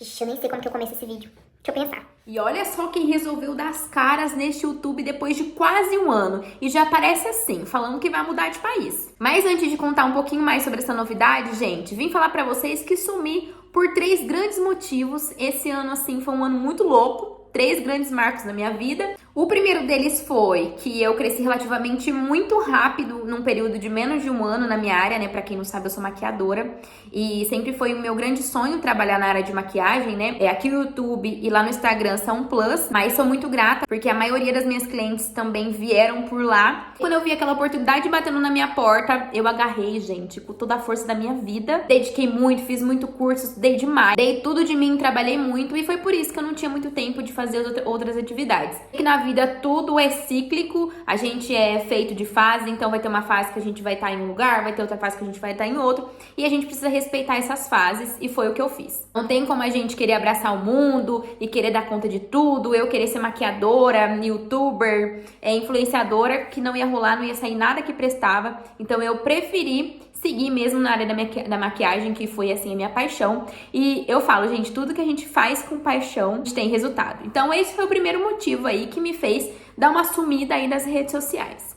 Ixi, eu nem sei como que eu começo esse vídeo. Deixa eu pensar. E olha só quem resolveu dar as caras neste YouTube depois de quase um ano. E já aparece assim, falando que vai mudar de país. Mas antes de contar um pouquinho mais sobre essa novidade, gente, vim falar pra vocês que sumi por 3 grandes motivos. Esse ano, assim, foi um ano muito louco. 3 grandes marcos na minha vida. O primeiro deles foi que eu cresci relativamente muito rápido num período de menos de um ano na minha área, né? Pra quem não sabe, eu sou maquiadora e sempre foi o meu grande sonho trabalhar na área de maquiagem, né? Aqui no YouTube e lá no Instagram são um plus, mas sou muito grata porque a maioria das minhas clientes também vieram por lá. Quando eu vi aquela oportunidade batendo na minha porta, eu agarrei, gente, com toda a força da minha vida. Dediquei muito, fiz muito curso, estudei demais, dei tudo de mim, trabalhei muito e foi por isso que eu não tinha muito tempo de fazer outras atividades. E na vida tudo é cíclico, a gente é feito de fase, então vai ter uma fase que a gente vai estar em um lugar, vai ter outra fase que a gente vai estar em outro, e a gente precisa respeitar essas fases, e foi o que eu fiz. Não tem como a gente querer abraçar o mundo e querer dar conta de tudo, eu querer ser maquiadora, youtuber, influenciadora, que não ia rolar, não ia sair nada que prestava, então eu preferi seguir mesmo na área da maquiagem, que foi, assim, a minha paixão. E eu falo, gente, tudo que a gente faz com paixão, a gente tem resultado. Então, esse foi o primeiro motivo aí que me fez dar uma sumida aí das redes sociais.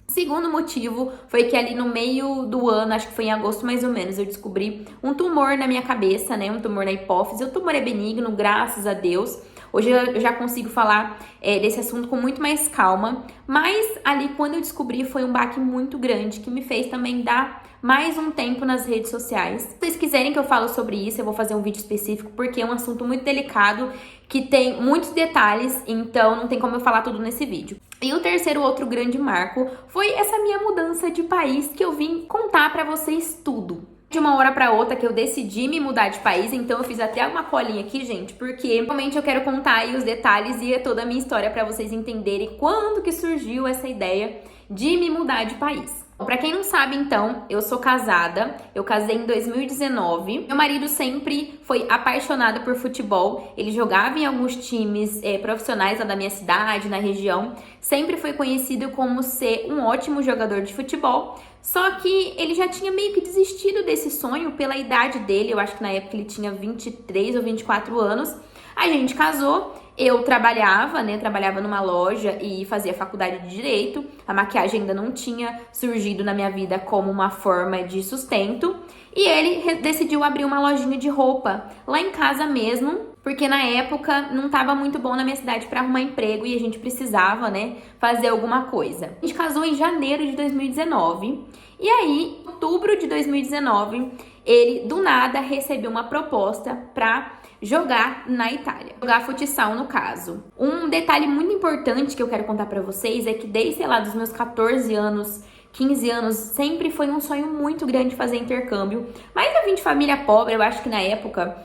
Segundo motivo foi que ali no meio do ano, acho que foi em agosto mais ou menos, eu descobri um tumor na minha cabeça, né? Um tumor na hipófise. O tumor é benigno, graças a Deus. Hoje eu já consigo falar desse assunto com muito mais calma. Mas ali, quando eu descobri, foi um baque muito grande que me fez também dar mais um tempo nas redes sociais. Se vocês quiserem que eu fale sobre isso, eu vou fazer um vídeo específico, porque é um assunto muito delicado, que tem muitos detalhes, então não tem como eu falar tudo nesse vídeo. E o terceiro outro grande marco foi essa minha mudança de país, que eu vim contar pra vocês tudo. De uma hora pra outra que eu decidi me mudar de país, então eu fiz até uma colinha aqui, gente, porque realmente eu quero contar aí os detalhes e toda a minha história pra vocês entenderem quando que surgiu essa ideia de me mudar de país. Pra quem não sabe, então, eu sou casada, eu casei em 2019. Meu marido sempre foi apaixonado por futebol, ele jogava em alguns times profissionais lá da minha cidade, na região. Sempre foi conhecido como ser um ótimo jogador de futebol, só que ele já tinha meio que desistido desse sonho pela idade dele, eu acho que na época ele tinha 23 ou 24 anos. A gente casou, eu trabalhava, né? Trabalhava numa loja e fazia faculdade de Direito. A maquiagem ainda não tinha surgido na minha vida como uma forma de sustento. E ele decidiu abrir uma lojinha de roupa lá em casa mesmo, porque na época não estava muito bom na minha cidade para arrumar emprego e a gente precisava, né, fazer alguma coisa. A gente casou em janeiro de 2019 e aí, em outubro de 2019, ele do nada recebeu uma proposta para jogar na Itália, jogar futsal no caso. Um detalhe muito importante que eu quero contar pra vocês é que desde, sei lá, dos meus 14 anos, 15 anos, sempre foi um sonho muito grande fazer intercâmbio. Mas eu vim de família pobre, eu acho que na época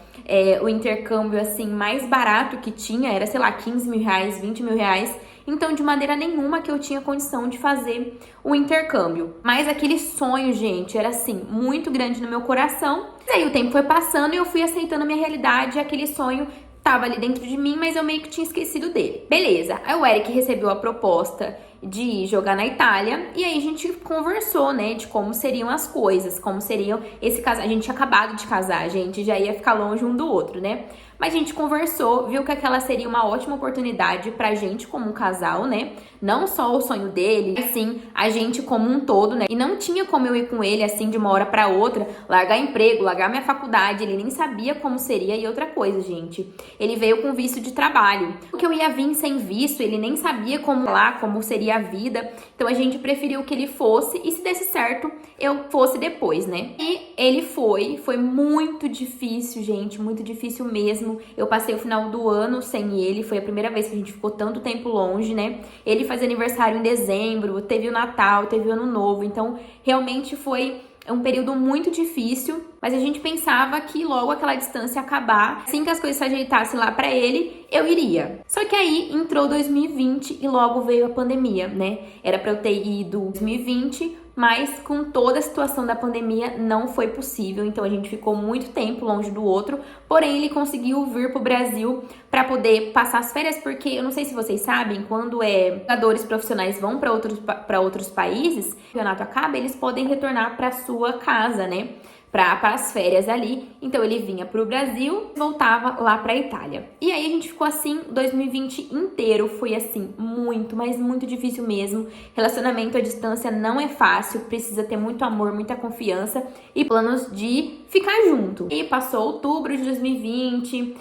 o intercâmbio assim mais barato que tinha era, sei lá, 15 mil reais, 20 mil reais. Então, de maneira nenhuma que eu tinha condição de fazer o intercâmbio. Mas aquele sonho, gente, era assim, muito grande no meu coração. E aí o tempo foi passando e eu fui aceitando a minha realidade, aquele sonho tava ali dentro de mim, mas eu meio que tinha esquecido dele. Beleza, aí o Eric recebeu a proposta de jogar na Itália e aí a gente conversou, né, de como seriam as coisas, como seriam esse casal. A gente tinha acabado de casar, a gente já ia ficar longe um do outro, né? Mas a gente conversou, viu que aquela seria uma ótima oportunidade pra gente como um casal, né? Não só o sonho dele, mas sim a gente como um todo, né? E não tinha como eu ir com ele assim de uma hora pra outra, largar emprego, largar minha faculdade, ele nem sabia como seria. E outra coisa, gente, ele veio com visto de trabalho. Porque eu ia vir sem visto, ele nem sabia como lá, como seria a vida. Então a gente preferiu que ele fosse e se desse certo, eu fosse depois, né? E ele foi muito difícil, gente, muito difícil mesmo. Eu passei o final do ano sem ele, foi a primeira vez que a gente ficou tanto tempo longe, né? Ele faz aniversário em dezembro, teve o Natal, teve o Ano Novo, então realmente foi um período muito difícil, mas a gente pensava que logo aquela distância acabar, assim que as coisas se ajeitassem lá pra ele, eu iria. Só que aí entrou 2020 e logo veio a pandemia, né? Era pra eu ter ido em 2020, mas com toda a situação da pandemia não foi possível, então a gente ficou muito tempo longe do outro, porém ele conseguiu vir pro Brasil para poder passar as férias, porque eu não sei se vocês sabem, quando jogadores profissionais vão para outros países, o campeonato acaba, eles podem retornar para sua casa, né? para as férias ali. Então ele vinha para o Brasil, voltava lá para a Itália. E aí a gente ficou assim 2020 inteiro, foi assim muito, mas muito difícil mesmo. Relacionamento à distância não é fácil, precisa ter muito amor, muita confiança e planos de ficar junto. E passou outubro de 2020,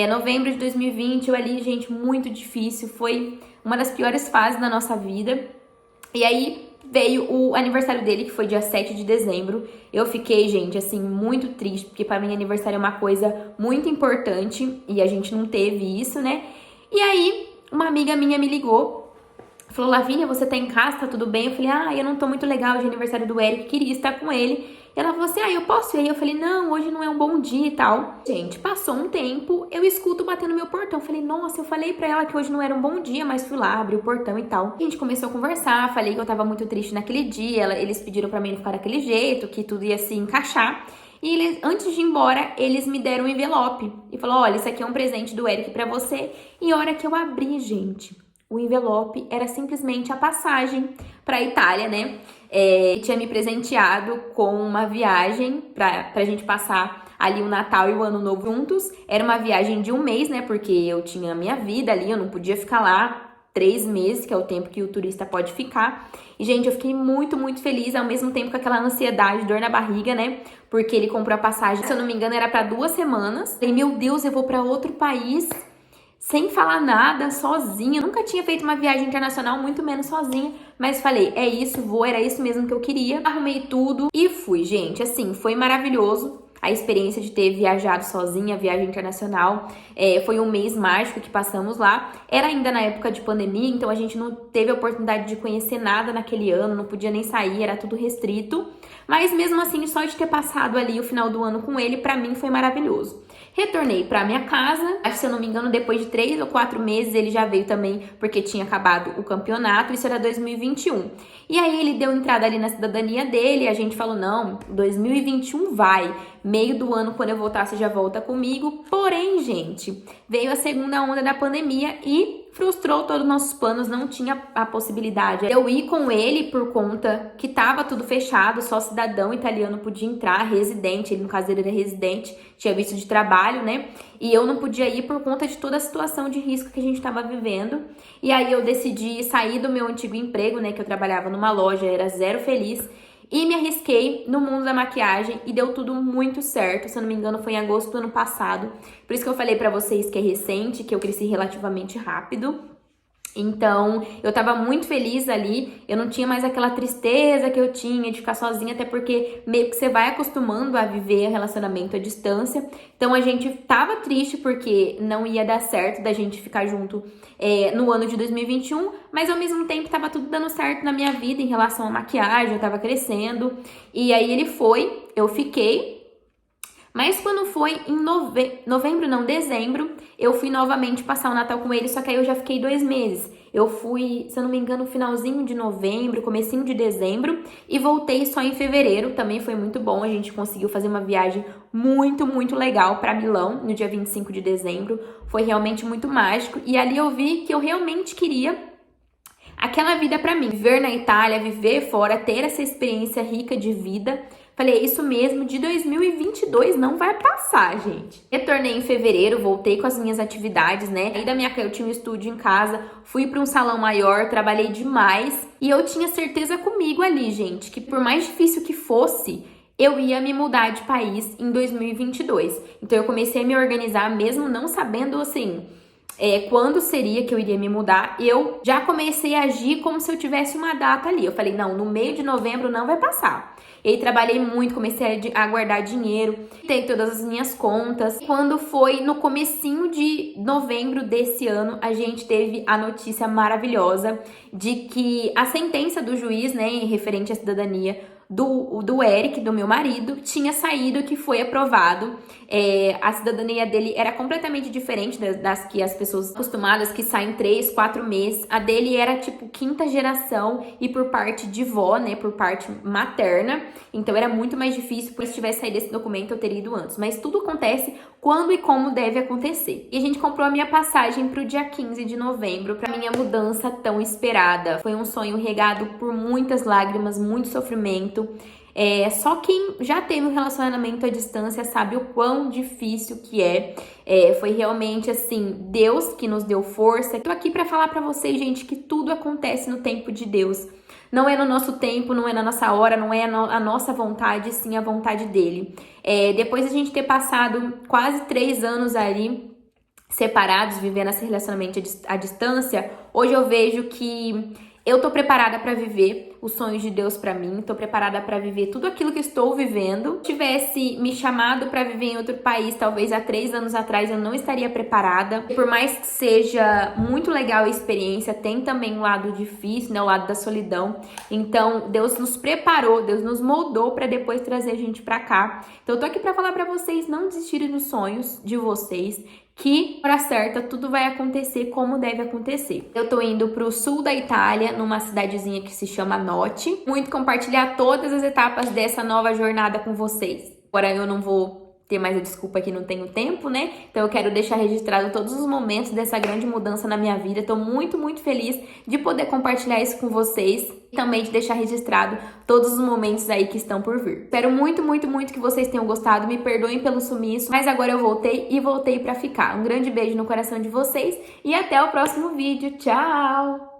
novembro de 2020, eu ali, gente, muito difícil, foi uma das piores fases da nossa vida. E aí veio o aniversário dele, que foi dia 7 de dezembro. Eu fiquei, gente, assim, muito triste, porque para mim aniversário é uma coisa muito importante e a gente não teve isso, né? E aí, uma amiga minha me ligou, falou: Lavínia, você tá em casa, tá tudo bem? Eu falei: eu não tô muito legal de aniversário do Eric, queria estar com ele. E ela falou assim: eu posso ir aí? Eu falei: não, hoje não é um bom dia e tal. Gente, passou um tempo, eu escuto batendo no meu portão. Eu falei: nossa, eu falei pra ela que hoje não era um bom dia, mas fui lá, abri o portão e tal. A gente começou a conversar, falei que eu tava muito triste naquele dia, eles pediram pra mim não ficar daquele jeito, que tudo ia se encaixar. E eles, antes de ir embora, eles me deram um envelope. E falou: olha, isso aqui é um presente do Eric pra você. E a hora que eu abri, gente, o envelope era simplesmente a passagem pra Itália, né? Tinha me presenteado com uma viagem pra gente passar ali o Natal e o Ano Novo juntos. Era uma viagem de um mês, né? Porque eu tinha a minha vida ali, eu não podia ficar lá 3 meses, que é o tempo que o turista pode ficar. E, gente, eu fiquei muito, muito feliz, ao mesmo tempo com aquela ansiedade, dor na barriga, né? Porque ele comprou a passagem, se eu não me engano, era pra 2 semanas. Falei: meu Deus, eu vou pra outro país sem falar nada, sozinha. Nunca tinha feito uma viagem internacional, muito menos sozinha. Mas falei: é isso, vou, era isso mesmo que eu queria. Arrumei tudo e fui, gente. Assim, foi maravilhoso a experiência de ter viajado sozinha, viagem internacional. Foi um mês mágico que passamos lá. Era ainda na época de pandemia, então a gente não teve a oportunidade de conhecer nada naquele ano, não podia nem sair, era tudo restrito. Mas mesmo assim, só de ter passado ali o final do ano com ele, pra mim foi maravilhoso. Retornei pra minha casa, acho que, se eu não me engano, depois de 3 ou 4 meses ele já veio também, porque tinha acabado o campeonato, isso era 2021. E aí ele deu entrada ali na cidadania dele, a gente falou: não, 2021 vai, meio do ano, quando eu voltar, você já volta comigo. Porém, gente, veio a segunda onda da pandemia e frustrou todos os nossos planos, não tinha a possibilidade de eu ir com ele por conta que tava tudo fechado, só cidadão italiano podia entrar, residente, ele no caso ele era residente, tinha visto de trabalho, né? E eu não podia ir por conta de toda a situação de risco que a gente tava vivendo. E aí eu decidi sair do meu antigo emprego, né, que eu trabalhava numa loja, era zero feliz, e me arrisquei no mundo da maquiagem e deu tudo muito certo. Se eu não me engano, foi em agosto do ano passado. Por isso que eu falei pra vocês que é recente, que eu cresci relativamente rápido. Então, eu tava muito feliz ali, eu não tinha mais aquela tristeza que eu tinha de ficar sozinha, até porque meio que você vai acostumando a viver relacionamento à distância. Então, a gente tava triste porque não ia dar certo da gente ficar junto no ano de 2021, mas ao mesmo tempo tava tudo dando certo na minha vida em relação à maquiagem, eu tava crescendo. E aí ele foi, eu fiquei. Mas quando foi em dezembro, eu fui novamente passar o Natal com ele, só que aí eu já fiquei 2 meses. Eu fui, se eu não me engano, finalzinho de novembro, comecinho de dezembro, e voltei só em fevereiro. Também foi muito bom, a gente conseguiu fazer uma viagem muito, muito legal para Milão, no dia 25 de dezembro. Foi realmente muito mágico, e ali eu vi que eu realmente queria aquela vida pra mim. Viver na Itália, viver fora, ter essa experiência rica de vida. Falei: é isso mesmo, de 2022 não vai passar, gente. Retornei em fevereiro, voltei com as minhas atividades, né? Aí da minha casa eu tinha um estúdio em casa, fui para um salão maior, trabalhei demais. E eu tinha certeza comigo ali, gente, que por mais difícil que fosse, eu ia me mudar de país em 2022. Então eu comecei a me organizar, mesmo não sabendo, assim, quando seria que eu iria me mudar. Eu já comecei a agir como se eu tivesse uma data ali. Eu falei: não, no meio de novembro não vai passar. E aí trabalhei muito, comecei a guardar dinheiro, tenho todas as minhas contas. Quando foi no comecinho de novembro desse ano, a gente teve a notícia maravilhosa de que a sentença do juiz, né, em referente à cidadania do Eric, do meu marido, tinha saído, que foi aprovado. A cidadania dele era completamente diferente das que as pessoas acostumadas, que saem 3, 4 meses. A dele era tipo 5ª geração e por parte de vó, né, por parte materna. Então era muito mais difícil, porque se tivesse saído esse documento eu teria ido antes. Mas tudo acontece quando e como deve acontecer. E a gente comprou a minha passagem pro dia 15 de novembro, pra minha mudança tão esperada. Foi um sonho regado por muitas lágrimas, muito sofrimento. Só quem já teve um relacionamento à distância sabe o quão difícil que é. Foi realmente assim, Deus que nos deu força. Tô aqui pra falar pra vocês, gente, que tudo acontece no tempo de Deus. Não é no nosso tempo, não é na nossa hora, não é a nossa vontade, sim a vontade dele. Depois de a gente ter passado quase 3 anos ali separados, vivendo esse relacionamento à distância, hoje eu vejo que eu tô preparada para viver os sonhos de Deus para mim, tô preparada para viver tudo aquilo que estou vivendo. Se tivesse me chamado para viver em outro país, talvez há 3 anos atrás eu não estaria preparada. Por mais que seja muito legal a experiência, tem também um lado difícil, né, o lado da solidão. Então, Deus nos preparou, Deus nos moldou para depois trazer a gente para cá. Então, eu tô aqui para falar para vocês não desistirem dos sonhos de vocês, que hora certa tudo vai acontecer como deve acontecer. Eu tô indo pro sul da Itália, numa cidadezinha que se chama Note. Muito compartilhar todas as etapas dessa nova jornada com vocês. Agora eu não vou ter mais a desculpa que não tenho tempo, né? Então eu quero deixar registrado todos os momentos dessa grande mudança na minha vida. Tô muito, muito feliz de poder compartilhar isso com vocês e também de deixar registrado todos os momentos aí que estão por vir. Espero muito, muito, muito que vocês tenham gostado. Me perdoem pelo sumiço, mas agora eu voltei pra ficar. Um grande beijo no coração de vocês e até o próximo vídeo. Tchau!